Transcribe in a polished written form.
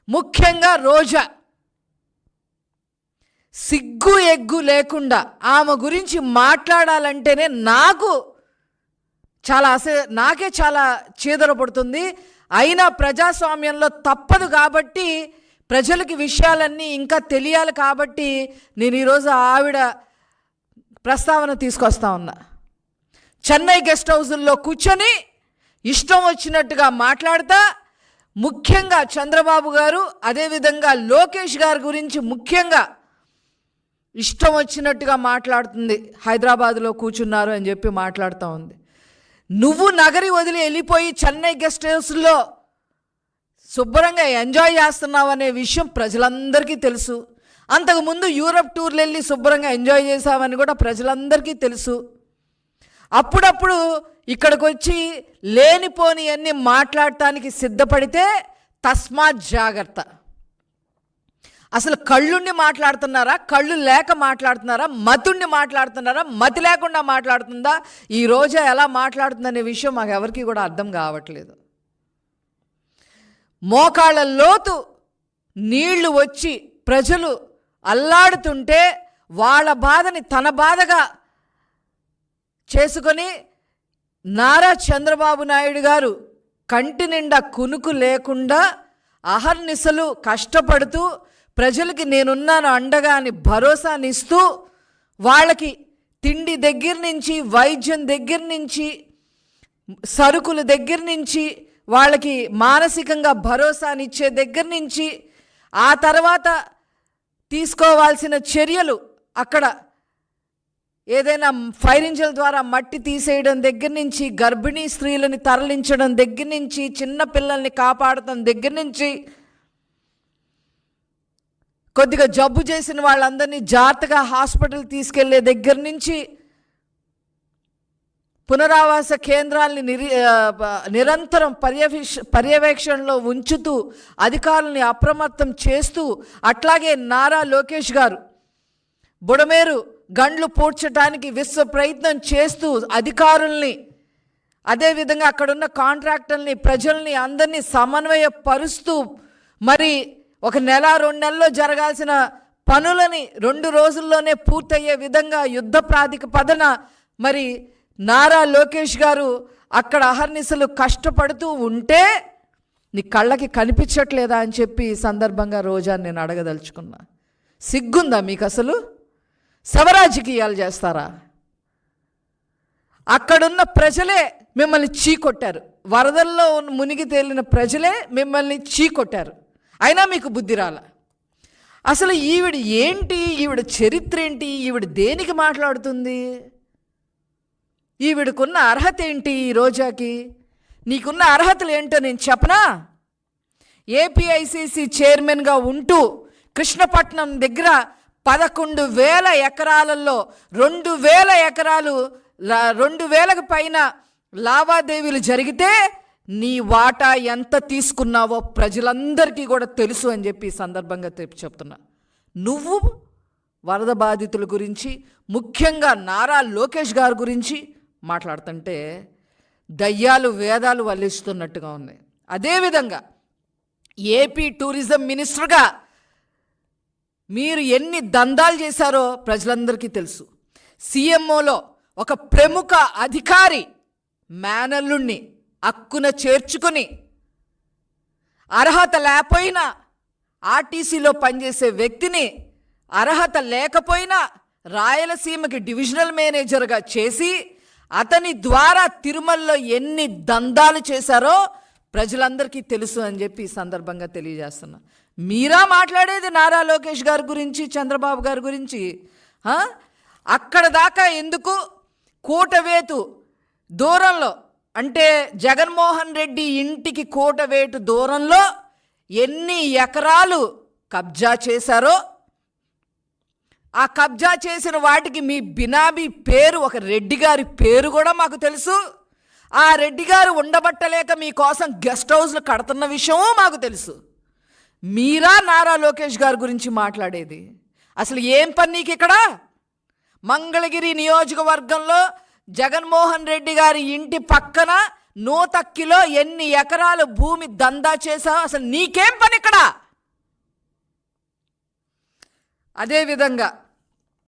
ముఖ్యంగా రోజా సిగ్గు ఎగ్గు లేకుండా ఆమె గురించి మాట్లాడాలంటేనే నాకే చాలా చీదర పడుతుంది. అయినా ప్రజాస్వామ్యంలో తప్పదు కాబట్టి, ప్రజలకి విషయాలన్నీ ఇంకా తెలియాలి కాబట్టి నేను ఈరోజు ఆవిడ ప్రస్తావన తీసుకొస్తా ఉన్నా. చెన్నై గెస్ట్ హౌజుల్లో కూర్చొని ఇష్టం వచ్చినట్టుగా మాట్లాడతా, ముఖ్యంగా చంద్రబాబు గారు అదేవిధంగా లోకేష్ గారి గురించి ముఖ్యంగా ఇష్టం వచ్చినట్టుగా మాట్లాడుతుంది. హైదరాబాద్లో కూర్చున్నారు అని చెప్పి మాట్లాడుతూ ఉంది. నువ్వు నగరి వదిలి వెళ్ళిపోయి చెన్నై గెస్ట్ హౌస్లో శుభ్రంగా ఎంజాయ్ చేస్తున్నావు అనే విషయం ప్రజలందరికీ తెలుసు. అంతకుముందు యూరప్ టూర్లు వెళ్ళి శుభ్రంగా ఎంజాయ్ చేసావని కూడా ప్రజలందరికీ తెలుసు. అప్పుడప్పుడు ఇక్కడికి వచ్చి లేనిపోని అన్ని మాట్లాడటానికి సిద్ధపడితే తస్మాత్ జాగ్రత్త. అసలు కళ్ళుండి మాట్లాడుతున్నారా, కళ్ళు లేక మాట్లాడుతున్నారా, మతుండి మాట్లాడుతున్నారా, మతి లేకుండా మాట్లాడుతుందా, ఈ రోజు ఎలా మాట్లాడుతుందనే విషయం మాకు ఎవరికి కూడా అర్థం కావట్లేదు. మోకాళ్ళ లోతు నీళ్లు వచ్చి ప్రజలు అల్లాడుతుంటే వాళ్ళ బాధని తన బాధగా చేసుకొని నారా చంద్రబాబు నాయుడు గారు కంటి నిండా కునుకు లేకుండా అహర్నిశలు కష్టపడుతూ ప్రజలకి నేనున్నాను అండగా అని భరోసానిస్తూ వాళ్ళకి తిండి దగ్గర నుంచి, వైద్యం దగ్గర నుంచి, సరుకుల దగ్గర నుంచి, వాళ్ళకి మానసికంగా భరోసానిచ్చే దగ్గర నుంచి, ఆ తర్వాత తీసుకోవాల్సిన చర్యలు అక్కడ ఏదైనా ఫైర్ ఇంజిన్ ద్వారా మట్టి తీసేయడం దగ్గర నుంచి, గర్భిణీ స్త్రీలని తరలించడం దగ్గర నుంచి, చిన్న పిల్లల్ని కాపాడటం దగ్గర నుంచి, కొద్దిగా జబ్బు చేసిన వాళ్ళందరినీ జాగ్రత్తగా హాస్పిటల్ తీసుకెళ్లే దగ్గర నుంచి, పునరావాస కేంద్రాలని నిరంతరం పర్యవేక్షణలో ఉంచుతూ అధికారులని అప్రమత్తం చేస్తూ, అట్లాగే నారా లోకేష్ గారు బుడమేరు గండ్లు పూడ్చడానికి విశ్వ ప్రయత్నం చేస్తూ అధికారుల్ని, అదేవిధంగా అక్కడున్న కాంట్రాక్టర్ని, ప్రజల్ని అందరినీ సమన్వయపరుస్తూ, మరి 1 నెల 2 నెలల్లో జరగాల్సిన పనులని 2 రోజుల్లోనే పూర్తయ్యే విధంగా యుద్ధ ప్రాతిపదికన మరి నారా లోకేష్ గారు అక్కడ అహర్నిశలు కష్టపడుతూ ఉంటే నీ కళ్ళకి కనిపించట్లేదా అని చెప్పి ఈ సందర్భంగా రోజా నేను అడగదలుచుకున్నా. సిగ్గుందా మీకు? అసలు శవరాజకీయాలు చేస్తారా? అక్కడున్న ప్రజలే మిమ్మల్ని చీకొట్టారు. వరదల్లో మునిగి తేలిన ప్రజలే మిమ్మల్ని చీకొట్టారు. అయినా మీకు బుద్ధి రాల. అసలు ఈవిడ ఏంటి, ఈవిడ చరిత్ర ఏంటి, ఈవిడ దేనికి మాట్లాడుతుంది, ఈవిడకున్న అర్హత ఏంటి? ఈ రోజాకి నీకున్న అర్హతలు ఏంటో నేను చెప్పనా? ఏపీఐసిసి చైర్మన్గా ఉంటూ కృష్ణపట్నం దగ్గర 11,000 ఎకరాలలో 2,000 ఎకరాలు 2,000కు పైన లావాదేవీలు జరిగితే నీ వాటా ఎంత తీసుకున్నావో ప్రజలందరికీ కూడా తెలుసు అని చెప్పి ఈ సందర్భంగా చెప్తున్నా. నువ్వు వరద బాధితుల గురించి, ముఖ్యంగా నారా లోకేష్ గారి గురించి మాట్లాడుతుంటే దయ్యాలు వేదాలు వల్లిస్తున్నట్టుగా ఉన్నాయి. అదేవిధంగా ఏపీ టూరిజం మినిస్టర్గా మీరు ఎన్ని దందాలు చేశారో ప్రజలందరికీ తెలుసు. సీఎంఓలో ఒక ప్రముఖ అధికారి మేనల్లుణ్ణి అక్కున చేర్చుకుని, అర్హత లేకపోయినా ఆర్టీసీలో పనిచేసే వ్యక్తిని అర్హత లేకపోయినా రాయలసీమకి డివిజనల్ మేనేజర్గా చేసి అతని ద్వారా తిరుమలలో ఎన్ని దందాలు చేశారో ప్రజలందరికీ తెలుసు అని చెప్పి ఈ సందర్భంగా తెలియజేస్తున్నా. మీరా మాట్లాడేది నారా లోకేష్ గారి గురించి, చంద్రబాబు గారి గురించి? అక్కడ దాకా ఎందుకు? కూటవేతు దూరంలో, అంటే జగన్మోహన్ రెడ్డి ఇంటికి కూటవేటు దూరంలో ఎన్ని ఎకరాలు కబ్జా చేశారో, ఆ కబ్జా చేసిన వాటికి మీ బినామీ పేరు, ఒక రెడ్డి గారి పేరు కూడా మాకు తెలుసు. ఆ రెడ్డి గారు ఉండబట్టలేక మీకోసం గెస్ట్ హౌస్లు కడుతున్న విషయమూ మాకు తెలుసు. మీరా నారా లోకేష్ గారి గురించి మాట్లాడేది? అసలు ఏం పని నీకు ఇక్కడ? మంగళగిరి నియోజకవర్గంలో జగన్మోహన్ రెడ్డి గారి ఇంటి పక్కన 100 కిలో ఎన్ని ఎకరాలు భూమి దందా చేశావు? అసలు నీకేం పని ఇక్కడ? అదేవిధంగా